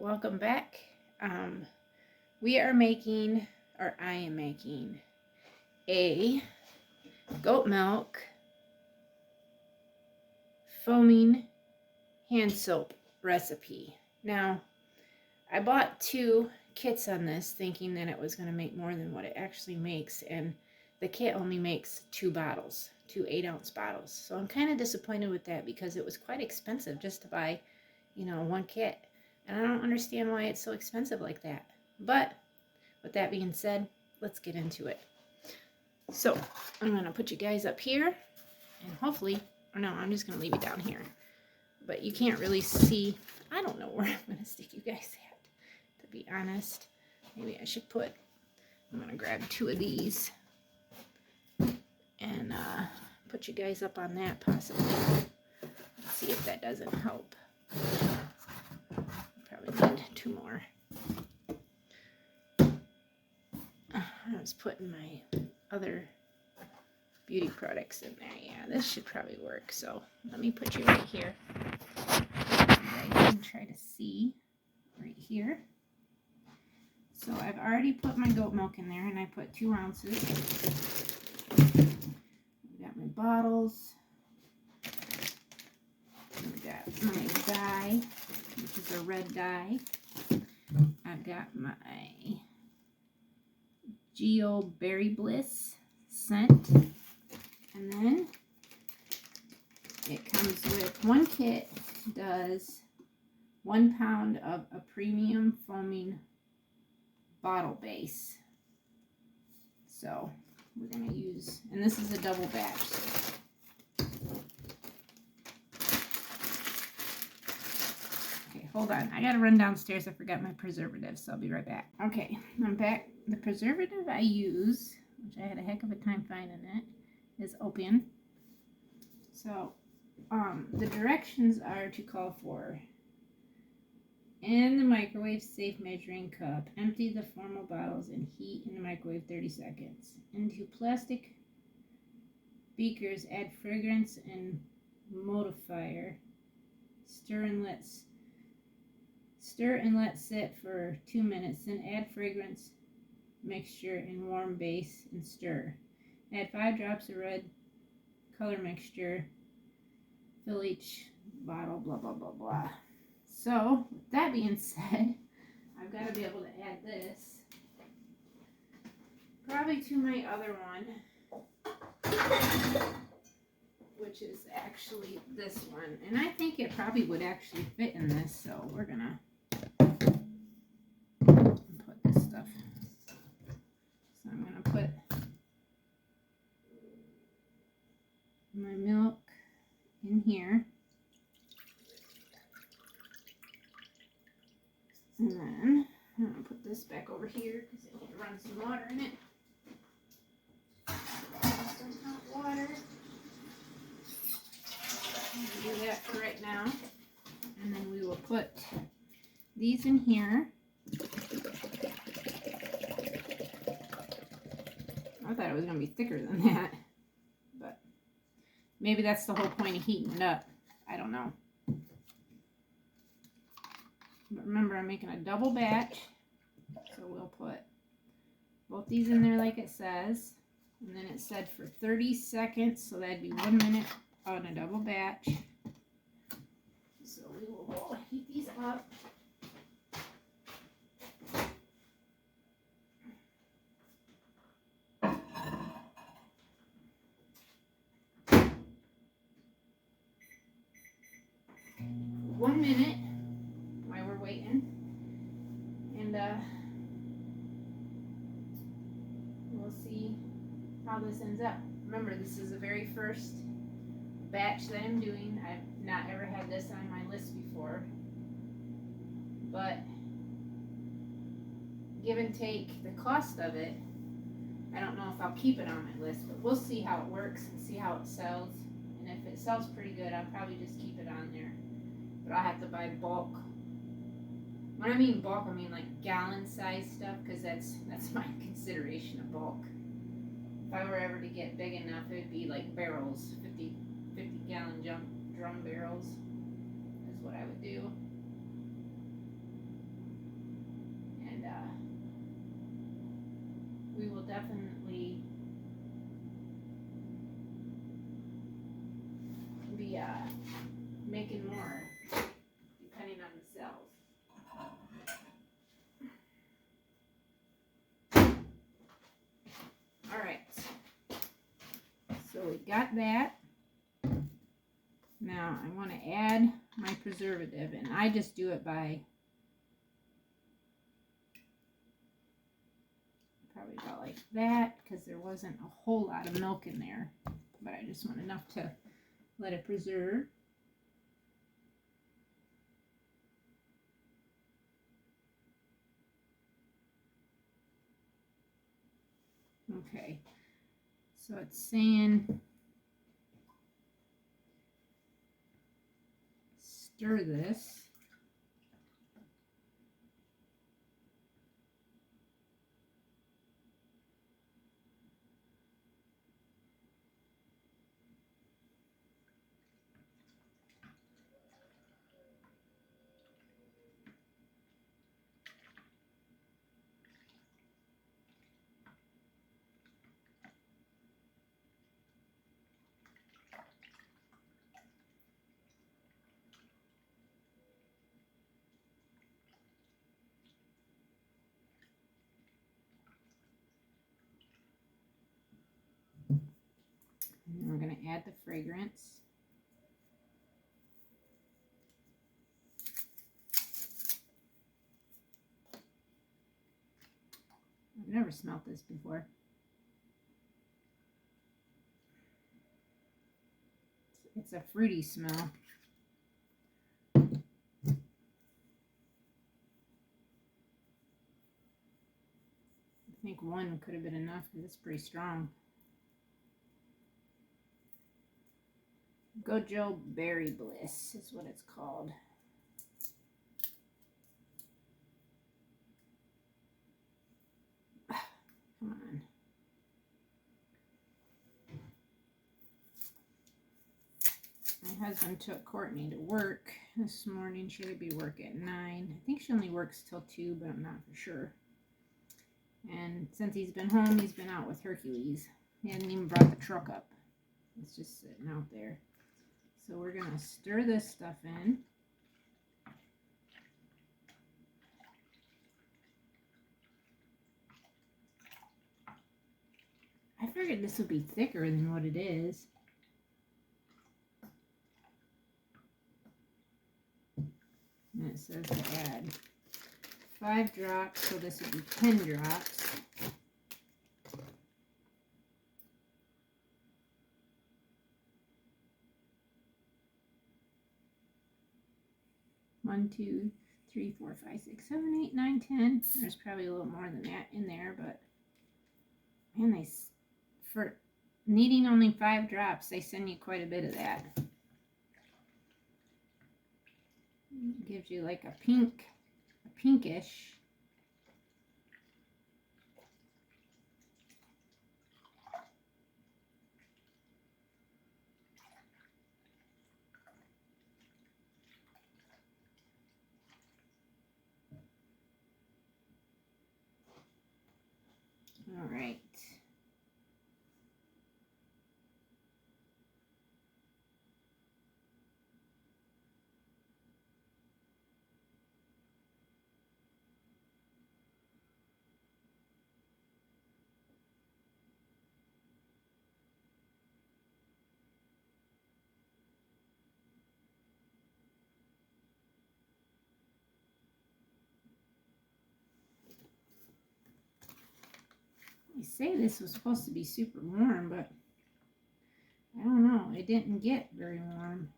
welcome back. We are making, or I am making, a goat milk foaming hand soap recipe. Now, I bought 2 kits on this thinking that it was going to make more than what it actually makes, and the kit only makes 2 bottles, 2 8-ounce bottles. So I'm kind of disappointed with that because it was quite expensive just to buy, 1 kit. And I don't understand why it's so expensive like that. But with that being said, let's get into it. So I'm going to put you guys up here and hopefully, or no, I'm just going to leave you down here. But you can't really see. I don't know where I'm going to stick you guys at, to be honest. Maybe I should I'm going to grab 2 of these and put you guys up on that possibly. Let's see if that doesn't help. Probably need 2 more. I was putting my other beauty products in there. Yeah, this should probably work. So let me put you right here. You guys can try to see right here. So I've already put my goat milk in there, and I put 2 ounces. I've got my bottles. I've got my dye, which is a red dye. I've got my P.0 Berry Bliss scent. And then it comes with 1 kit, does 1 pound of a premium foaming bottle base. So we're going to use, and this is a double batch. Okay, hold on. I got to run downstairs. I forgot my preservative, so I'll be right back. Okay, I'm back. The preservative I use, which I had a heck of a time finding it, is opium. So the directions are to call for: in the microwave safe measuring cup, empty the formal bottles and heat in the microwave 30 seconds. Into plastic beakers, add fragrance and modifier. Stir and let sit for 2 minutes. Then add fragrance mixture in warm base and stir. Add 5 drops of red color mixture. Fill each bottle, blah, blah, blah, blah. So, with that being said, I've got to be able to add this probably to my other one, which is actually this one. And I think it probably would actually fit in this, so we're going to put this stuff. So I'm going to put my milk in here. And then I'm going to put this back over here because I need to run some water in it. Some hot water. I'm going to do that for right now. And then we will put these in here. I thought it was going to be thicker than that. But maybe that's the whole point of heating it up. I don't know. But remember, I'm making a double batch. So we'll put both these in there like it says. And then it said for 30 seconds. So that'd be 1 minute on a double batch. So we will heat these up. One minute while we're waiting, and we'll see how this ends up. Remember, this is the very first batch that I'm doing. I've not ever had this on my list before, but give and take the cost of it, I don't know if I'll keep it on my list, but we'll see how it works and see how it sells. And if it sells pretty good, I'll probably just keep it on there. But I'll have to buy bulk. When I mean bulk, I mean like gallon size stuff, because that's my consideration of bulk. If I were ever to get big enough, it would be like barrels, 50 gallon drum barrels is what I would do. we will definitely be making more depending on the cells. All right, so we got that. Now I want to add my preservative, and I just do it by probably about like that, because there wasn't a whole lot of milk in there, but I just want enough to let it preserve. Okay, so it's saying stir this. And then we're going to add the fragrance. I've never smelled this before. It's a fruity smell. I think one could have been enough because it's pretty strong. Gojo Berry Bliss is what it's called. Come on. My husband took Courtney to work this morning. She'll be work at 9. I think she only works till 2, but I'm not for sure. And since he's been home, he's been out with Hercules. He hasn't even brought the truck up. It's just sitting out there. So we're going to stir this stuff in. I figured this would be thicker than what it is. And it says to add 5 drops, so this would be 10 drops. One, 2, 3, 4, 5, 6, 7, 8, 9, 10. There's probably a little more than that in there, but man, for needing only 5 drops, they send you quite a bit of that. It gives you like a pinkish. All right. They say this was supposed to be super warm, but I don't know. It didn't get very warm.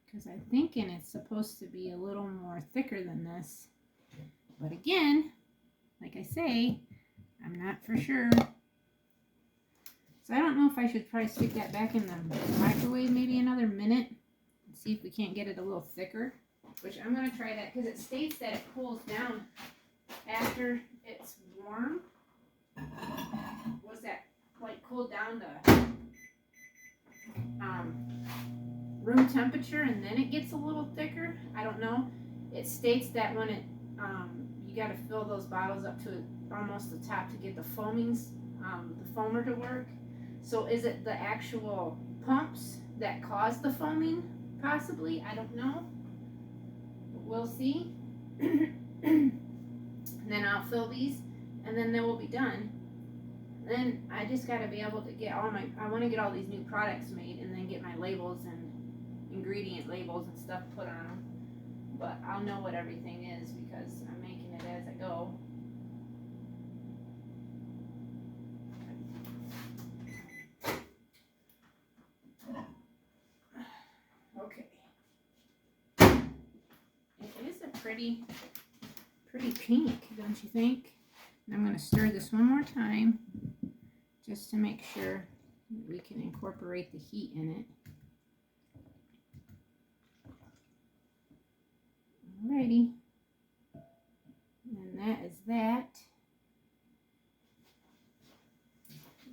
Because I'm thinking it's supposed to be a little more thicker than this. But again, like I say, I'm not for sure. So I don't know if I should probably stick that back in the microwave maybe another minute and see if we can't get it a little thicker. Which I'm going to try that because it states that it cools down after it's warm. Was that like cooled down to room temperature and then it gets a little thicker? I don't know. it states that when it, you got to fill those bottles up to almost the top to get the foamings, the foamer to work. So is it the actual pumps that cause the foaming? Possibly, I don't know. We'll see. And then I'll fill these, and then they will be done. Then I just got to be able to get all my, I want to get all these new products made and then get my labels and ingredient labels and stuff put on them. But I'll know what everything is because I'm making it as I go. Okay. It is a pretty pink, don't you think? And I'm going to stir this one more time just to make sure we can incorporate the heat in it. Alrighty. And that is that.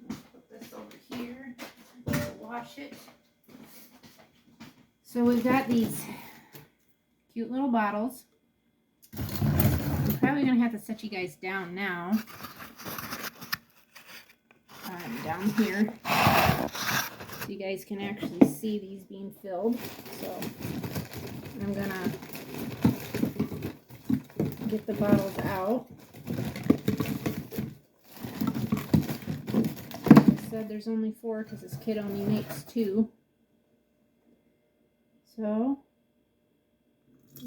I'll put this over here. Wash it. So we've got these cute little bottles. I'm probably going to have to set you guys down now. Down here. So you guys can actually see these being filled. So I'm going to get the bottles out. Like I said, there's only 4 because this kid only makes 2. So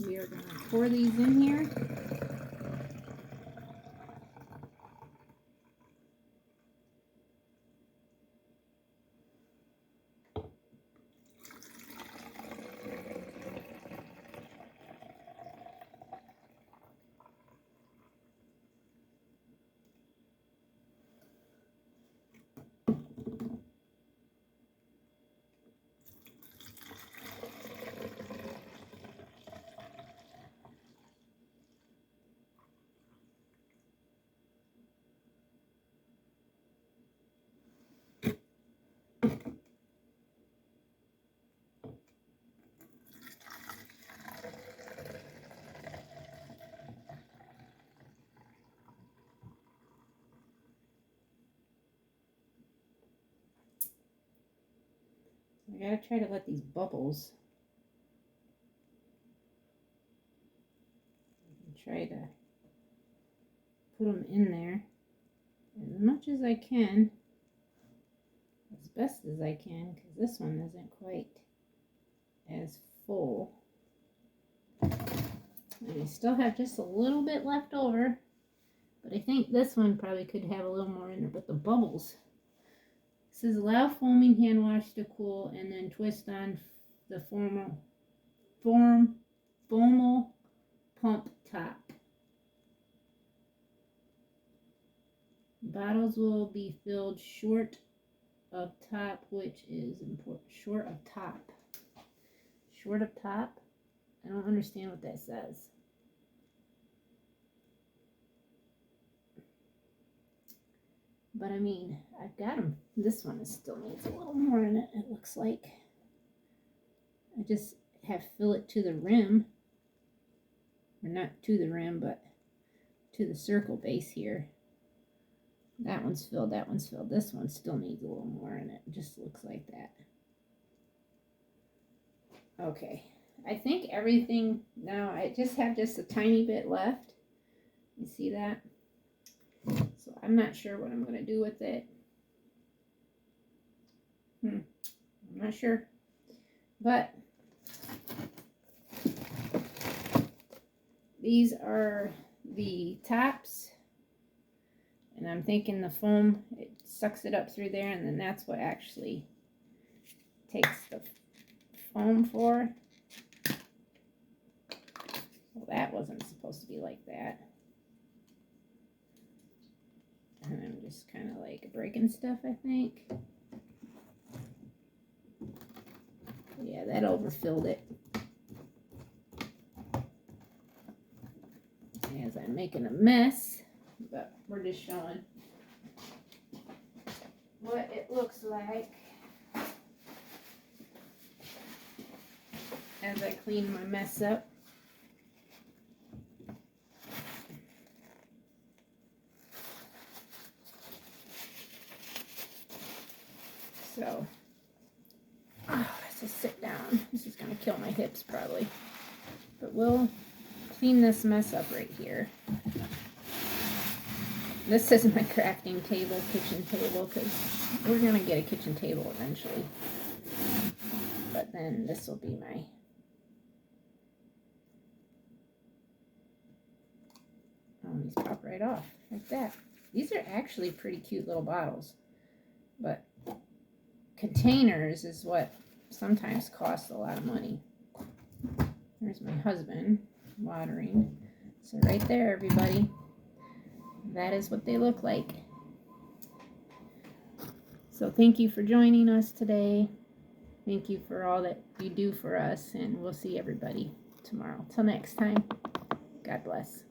we are going to pour these in here. I gotta try to let these bubbles, try to put them in there as much as I can, as best as I can, because this one isn't quite as full. And I still have just a little bit left over, but I think this one probably could have a little more in there, but the bubbles. It says allow foaming hand wash to cool and then twist on the foamal pump top. Bottles will be filled short of top, which is important. Short of top. Short of top? I don't understand what that says. But I mean, I've got them. This one still needs a little more in it, it looks like. I just have to fill it to the rim. Or not to the rim, but to the circle base here. That one's filled, that one's filled. This one still needs a little more in it. It just looks like that. Okay. I think everything, now I just have just a tiny bit left. You see that? So I'm not sure what I'm going to do with it. I'm not sure. But these are the tops. And I'm thinking the foam, it sucks it up through there, and then that's what actually takes the foam for. Well, that wasn't supposed to be like that. And I'm just kind of like breaking stuff, I think. Yeah, that overfilled it. As I'm making a mess, but we're just showing what it looks like as I clean my mess up. So, let's just sit down. This is going to kill my hips probably. But we'll clean this mess up right here. This is my crafting table, kitchen table, because we're going to get a kitchen table eventually. But then this will be my... Oh, these pop right off, like that. These are actually pretty cute little bottles. But containers is what sometimes costs a lot of money. There's my husband watering. So right there, everybody. That is what they look like. So thank you for joining us today. Thank you for all that you do for us. And we'll see everybody tomorrow. Till next time, God bless.